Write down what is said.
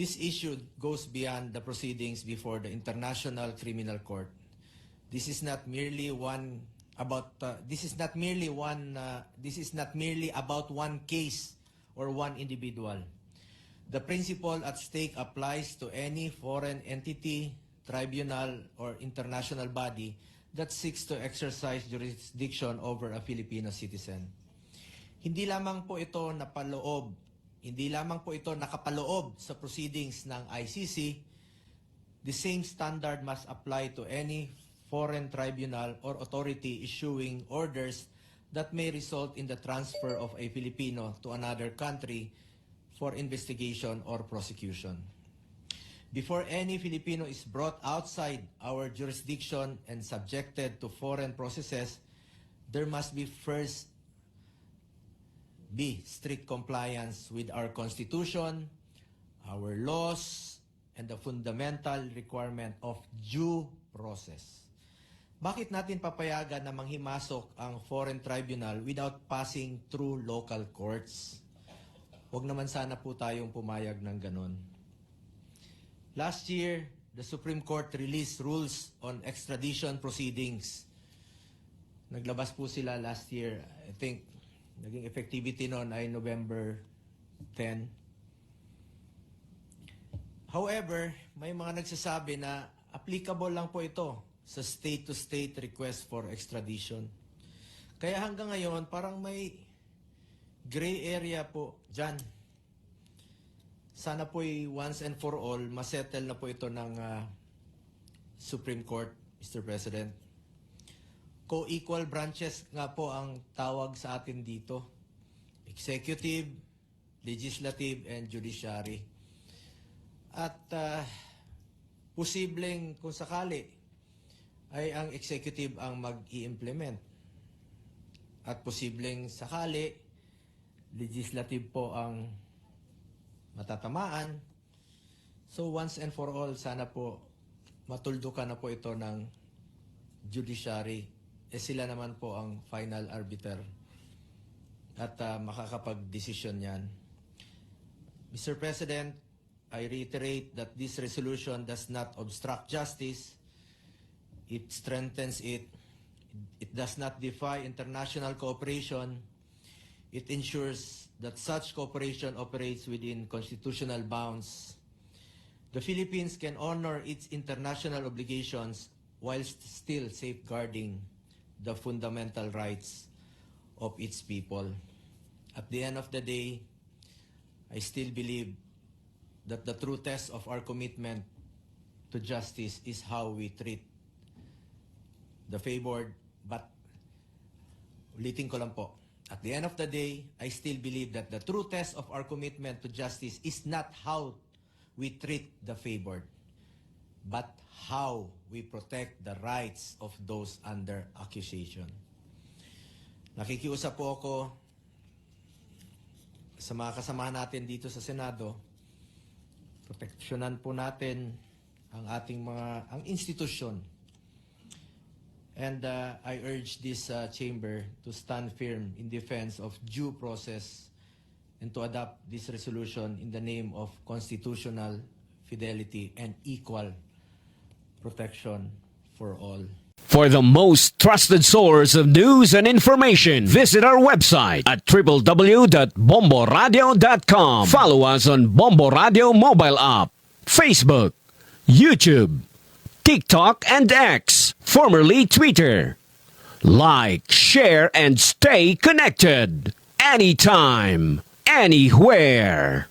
This issue goes beyond the proceedings before the International Criminal Court. This is not merely about one case or one individual. The principle at stake applies to any foreign entity, tribunal, or international body that seeks to exercise jurisdiction over a Filipino citizen. Hindi lamang po ito nakapaloob sa proceedings ng ICC. The same standard must apply to any foreign tribunal or authority issuing orders that may result in the transfer of a Filipino to another country for investigation or prosecution. Before any Filipino is brought outside our jurisdiction and subjected to foreign processes, there must be strict compliance with our Constitution, our laws, and the fundamental requirement of due process. Bakit natin papayagan na manghimasok ang foreign tribunal without passing through local courts? Huwag naman sana po tayong pumayag ng ganon. Last year, the Supreme Court released rules on extradition proceedings. Naglabas po sila last year. I think naging effectivity noon ay November 10. However, may mga nagsasabi na applicable lang po ito sa state-to-state request for extradition. Kaya hanggang ngayon, parang may gray area po dyan. Sana po'y once and for all, masettle na po ito ng Supreme Court, Mr. President. Co-equal branches nga po ang tawag sa atin dito. Executive, Legislative, and Judiciary. At posibleng kung sakali ay ang Executive ang mag-i-implement. At posibleng sakali, Legislative po ang matatamaan. So once and for all, sana po matuldukan na po ito ng Judiciary. Sila naman po ang final arbiter at makakapag-desisyon yan. Mr. President, I reiterate that this resolution does not obstruct justice. It strengthens it. It does not defy international cooperation. It ensures that such cooperation operates within constitutional bounds. The Philippines can honor its international obligations whilst still safeguarding the fundamental rights of its people. At the end of the day, I still believe that the true test of our commitment to justice is how we treat the favored. But, ulitin ko lang po, at the end of the day, I still believe that the true test of our commitment to justice is not how we treat the favored, but how we protect the rights of those under accusation. Nakikiusap po ako sa mga kasamahan natin dito sa Senado, proteksyonan po natin ang ating ang institusyon. And I urge this chamber to stand firm in defense of due process and to adopt this resolution in the name of constitutional fidelity and equal protection for all. For the most trusted source of news and information, visit our website at www.bomboradio.com. Follow us on Bombo Radio mobile app, Facebook, YouTube, TikTok, and X, formerly Twitter. Like, share, and stay connected. Anytime, anywhere.